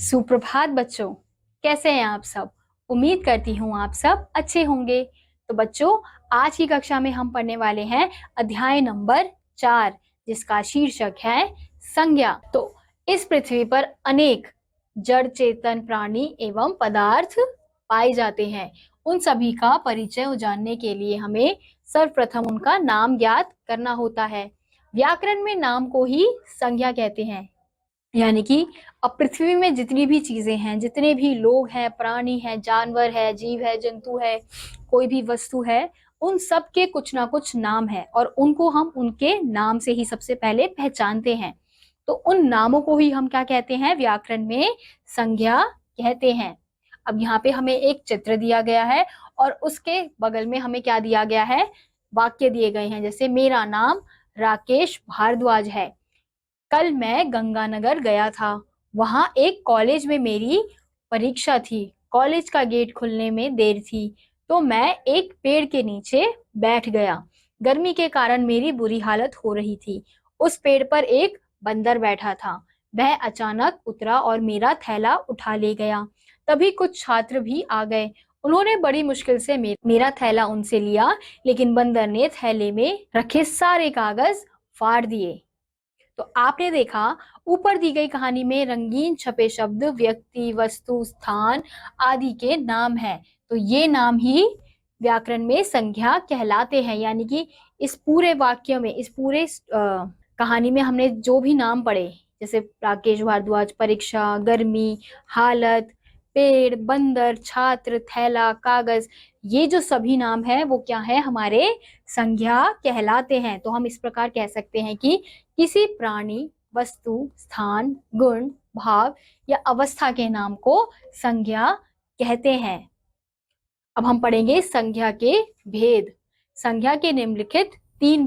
सुप्रभात बच्चों, कैसे हैं आप सब। उम्मीद करती हूँ आप सब अच्छे होंगे। तो बच्चों, आज की कक्षा में हम पढ़ने वाले हैं अध्याय नंबर 4, जिसका शीर्षक है संज्ञा। तो इस पृथ्वी पर अनेक जड़ चेतन प्राणी एवं पदार्थ पाए जाते हैं। उन सभी का परिचय जानने के लिए हमें सर्वप्रथम उनका नाम ज्ञात करना होता है। व्याकरण में नाम को ही संज्ञा कहते हैं। यानी कि अब पृथ्वी में जितनी भी चीजें हैं, जितने भी लोग हैं, प्राणी हैं, जानवर है, जीव है, जंतु है, कोई भी वस्तु है, उन सब के कुछ ना कुछ नाम है और उनको हम उनके नाम से ही सबसे पहले पहचानते हैं। तो उन नामों को ही हम क्या कहते हैं, व्याकरण में संज्ञा कहते हैं। अब यहाँ पे हमें एक चित्र दिया गया है और उसके बगल में हमें क्या दिया गया है, वाक्य दिए गए हैं। जैसे मेरा नाम राकेश भारद्वाज है। कल मैं गंगानगर गया था। वहां एक कॉलेज में मेरी परीक्षा थी। कॉलेज का गेट खुलने में देर थी तो मैं एक पेड़ के नीचे बैठ गया। गर्मी के कारण मेरी बुरी हालत हो रही थी। उस पेड़ पर एक बंदर बैठा था। वह अचानक उतरा और मेरा थैला उठा ले गया। तभी कुछ छात्र भी आ गए। उन्होंने बड़ी मुश्किल से मेरा थैला उनसे लिया, लेकिन बंदर ने थैले में रखे सारे कागज फाड़ दिए। तो आपने देखा, ऊपर दी गई कहानी में रंगीन छपे शब्द व्यक्ति, वस्तु, स्थान आदि के नाम हैं। तो ये नाम ही व्याकरण में संज्ञा कहलाते हैं। यानी कि इस पूरे वाक्य में, इस पूरे कहानी में हमने जो भी नाम पढ़े, जैसे राकेश भारद्वाज, परीक्षा, गर्मी, हालत, पेड़, बंदर, छात्र, थैला, कागज, ये जो सभी नाम है वो क्या है, हमारे संज्ञा कहलाते हैं। तो हम इस प्रकार कह सकते हैं कि किसी प्राणी, वस्तु, स्थान, गुण, भाव या अवस्था के नाम को संज्ञा कहते हैं। अब हम पढ़ेंगे संज्ञा के भेद। संज्ञा के निम्नलिखित तीन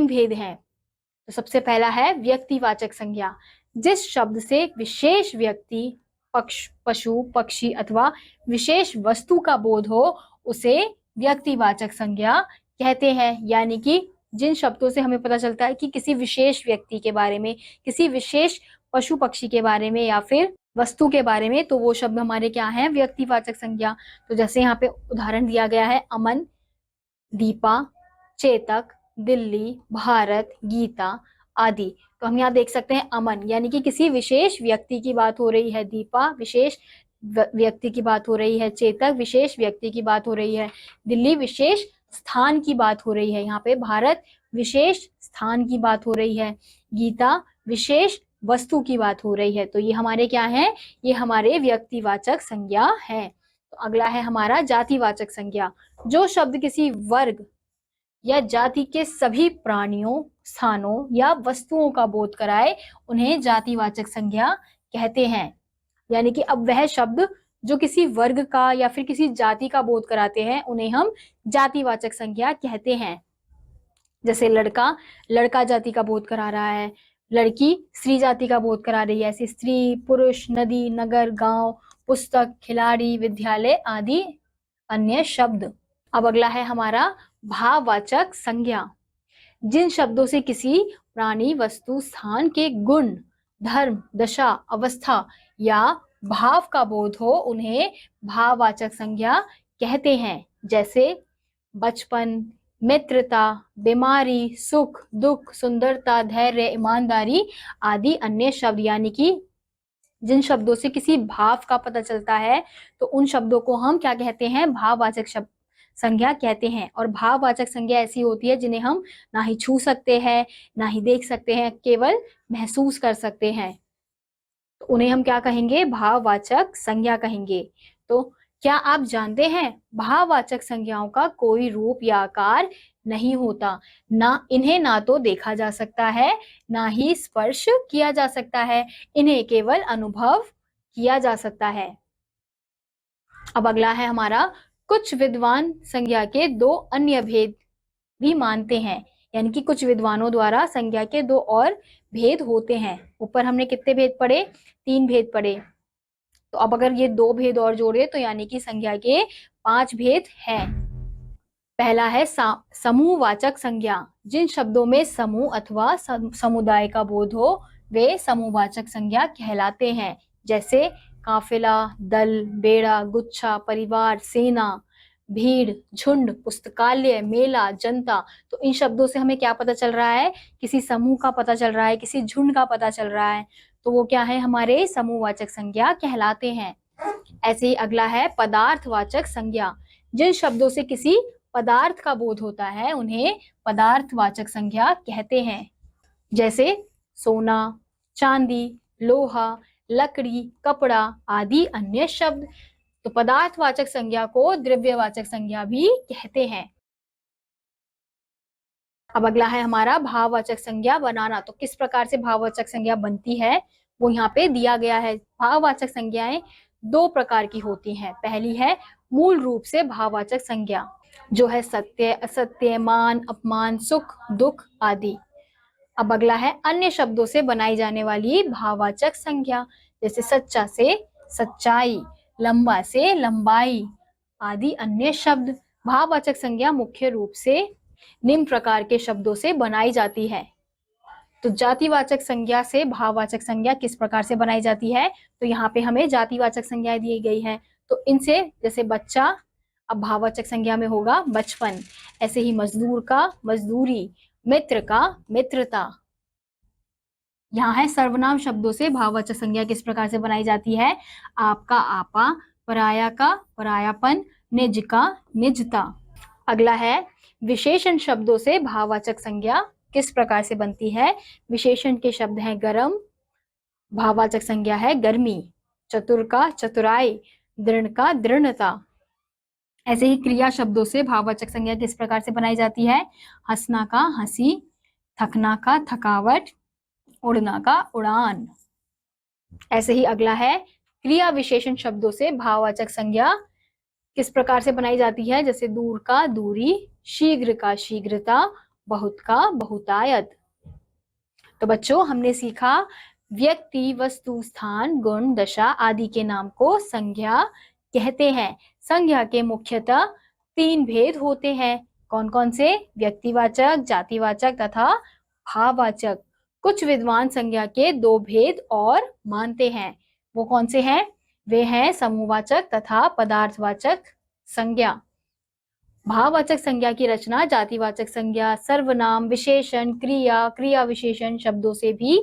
भेद हैं। तो सबसे पहला है व्यक्तिवाचक संज्ञा। जिस शब्द से विशेष व्यक्ति, पशु, पक्षी अथवा विशेष वस्तु का बोध हो उसे व्यक्तिवाचक संज्ञा कहते हैं। यानी कि जिन शब्दों से हमें पता चलता है कि किसी विशेष व्यक्ति के बारे में, किसी विशेष पशु पक्षी के बारे में या फिर वस्तु के बारे में, तो वो शब्द हमारे क्या हैं, व्यक्तिवाचक संज्ञा। तो जैसे यहाँ पे उदाहरण दिया गया है, अमन, दीपा, चेतक, दिल्ली, भारत, गीता आदि। तो हम यहाँ देख सकते हैं अमन यानी कि किसी विशेष व्यक्ति की बात हो रही है, दीपा विशेष व्यक्ति की बात हो रही है, चेतक विशेष व्यक्ति की बात हो रही है, दिल्ली विशेष स्थान की बात हो रही है, यहाँ पे भारत विशेष स्थान की बात हो रही है, गीता विशेष वस्तु की बात हो रही है। तो ये हमारे क्या है, ये हमारे व्यक्तिवाचक संज्ञा है। तो अगला है हमारा जातिवाचक संज्ञा। जो शब्द किसी वर्ग या जाति के सभी प्राणियों, स्थानों या वस्तुओं का बोध कराए उन्हें जातिवाचक संज्ञा कहते हैं। यानी कि अब वह शब्द जो किसी वर्ग का या फिर किसी जाति का बोध कराते हैं उन्हें हम जातिवाचक संज्ञा कहते हैं। जैसे लड़का, लड़का जाति का बोध करा रहा है, लड़की स्त्री जाति का बोध करा रही है। ऐसे स्त्री, पुरुष, नदी, नगर, गांव, पुस्तक, खिलाड़ी, विद्यालय आदि अन्य शब्द। अब अगला है हमारा भाववाचक संज्ञा। जिन शब्दों से किसी प्राणी, वस्तु, स्थान के गुण, धर्म, दशा, अवस्था या भाव का बोध हो उन्हें भाववाचक संज्ञा कहते हैं। जैसे बचपन, मित्रता, बीमारी, सुख, दुख, सुंदरता, धैर्य, ईमानदारी आदि अन्य शब्द। यानी कि जिन शब्दों से किसी भाव का पता चलता है तो उन शब्दों को हम क्या कहते हैं, भाववाचक शब्द संज्ञा कहते हैं। और भाववाचक संज्ञा ऐसी होती है जिन्हें हम ना ही छू सकते हैं, ना ही देख सकते हैं, केवल महसूस कर सकते हैं। तो उन्हें हम क्या कहेंगे, भाववाचक संज्ञा कहेंगे। तो क्या आप जानते हैं, भाववाचक संज्ञाओं का कोई रूप या आकार नहीं होता। इन्हें ना तो देखा जा सकता है, ना ही स्पर्श किया जा सकता है, इन्हें केवल अनुभव किया जा सकता है। अब अगला है हमारा, कुछ विद्वान संज्ञा के दो अन्य भेद भी मानते हैं। यानी कि कुछ विद्वानों द्वारा संज्ञा के दो और भेद होते हैं। ऊपर हमने कितने भेद पढ़े, 3 भेद पढ़े। तो अब अगर ये 2 भेद और जोड़े तो यानी कि संज्ञा के 5 भेद हैं। पहला है समूहवाचक संज्ञा। जिन शब्दों में समूह अथवा समुदाय का बोध हो वे समूहवाचक संज्ञा कहलाते हैं। जैसे काफिला, दल, बेड़ा, गुच्छा, परिवार, सेना, भीड़, झुंड, पुस्तकालय, मेला, जनता। तो इन शब्दों से हमें क्या पता चल रहा है? किसी समूह का पता चल रहा है, किसी झुंड का पता चल रहा है। तो वो क्या है? हमारे समूहवाचक संज्ञा कहलाते हैं। ऐसे ही अगला है पदार्थवाचक संज्ञा। जिन शब्दों से किसी पदार्थ का बोध होता है उन्हें पदार्थवाचक संज्ञा कहते हैं। जैसे सोना, चांदी, लोहा, लकड़ी, कपड़ा आदि अन्य शब्द। तो पदार्थवाचक संज्ञा को द्रव्यवाचक संज्ञा भी कहते हैं। अब अगला है हमारा भाववाचक संज्ञा बनाना। तो किस प्रकार से भाववाचक संज्ञा बनती है वो यहाँ पे दिया गया है। भाववाचक संज्ञाएं दो प्रकार की होती हैं। पहली है मूल रूप से भाववाचक संज्ञा, जो है सत्य, असत्य, मान, अपमान, सुख, दुख आदि। अब अगला है अन्य शब्दों से बनाई जाने वाली भाववाचक संज्ञा, जैसे सच्चा से सच्चाई, लंबा से लंबाई आदि अन्य शब्द। भाववाचक संज्ञा मुख्य रूप से निम्न प्रकार के शब्दों से बनाई जाती है। तो जातिवाचक संज्ञा से भाववाचक संज्ञा किस प्रकार से बनाई जाती है? तो यहाँ पे हमें जातिवाचक संज्ञाएं दी गई हैं। तो इनसे जैसे बच्चा, अब भाववाचक संज्ञा में होगा बचपन। ऐसे ही मजदूर का मजदूरी, मित्र का मित्रता। यहाँ है सर्वनाम शब्दों से भाववाचक संज्ञा किस प्रकार से बनाई जाती है? आपका आपा, पराया का परायापन, निज का निजता। अगला है विशेषण शब्दों से भाववाचक संज्ञा किस प्रकार से बनती है? विशेषण के शब्द हैं गरम, भाववाचक संज्ञा है गर्मी, चतुर का चतुराई, दृढ़ का दृढ़ता। ऐसे ही क्रिया शब्दों से भाववाचक संज्ञा किस प्रकार से बनाई जाती है? हंसना का हंसी, थकना का थकावट, उड़ना का उड़ान। ऐसे ही अगला है क्रिया विशेषण शब्दों से भाववाचक संज्ञा किस प्रकार से बनाई जाती है? जैसे दूर का दूरी, शीघ्र का शीघ्रता, बहुत का बहुतायत। तो बच्चों हमने सीखा व्यक्ति, वस्तु, स्थान, गुण, दशा आदि के नाम को संज्ञा कहते हैं। संज्ञा के मुख्यतः 3 भेद होते हैं। कौन कौन से? व्यक्तिवाचक, जातिवाचक तथा भाववाचक। कुछ विद्वान संज्ञा के 2 भेद और मानते हैं। वो कौन से हैं? वे हैं समूहवाचक तथा पदार्थवाचक संज्ञा। भाववाचक संज्ञा की रचना जातिवाचक संज्ञा, सर्वनाम, विशेषण, क्रिया, क्रिया विशेषण शब्दों से भी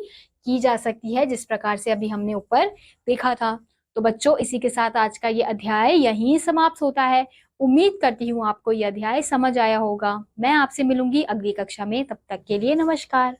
की जा सकती है, जिस प्रकार से अभी हमने ऊपर देखा था। तो बच्चों इसी के साथ आज का ये अध्याय यहीं समाप्त होता है। उम्मीद करती हूँ आपको ये अध्याय समझ आया होगा। मैं आपसे मिलूंगी अगली कक्षा में, तब तक के लिए नमस्कार।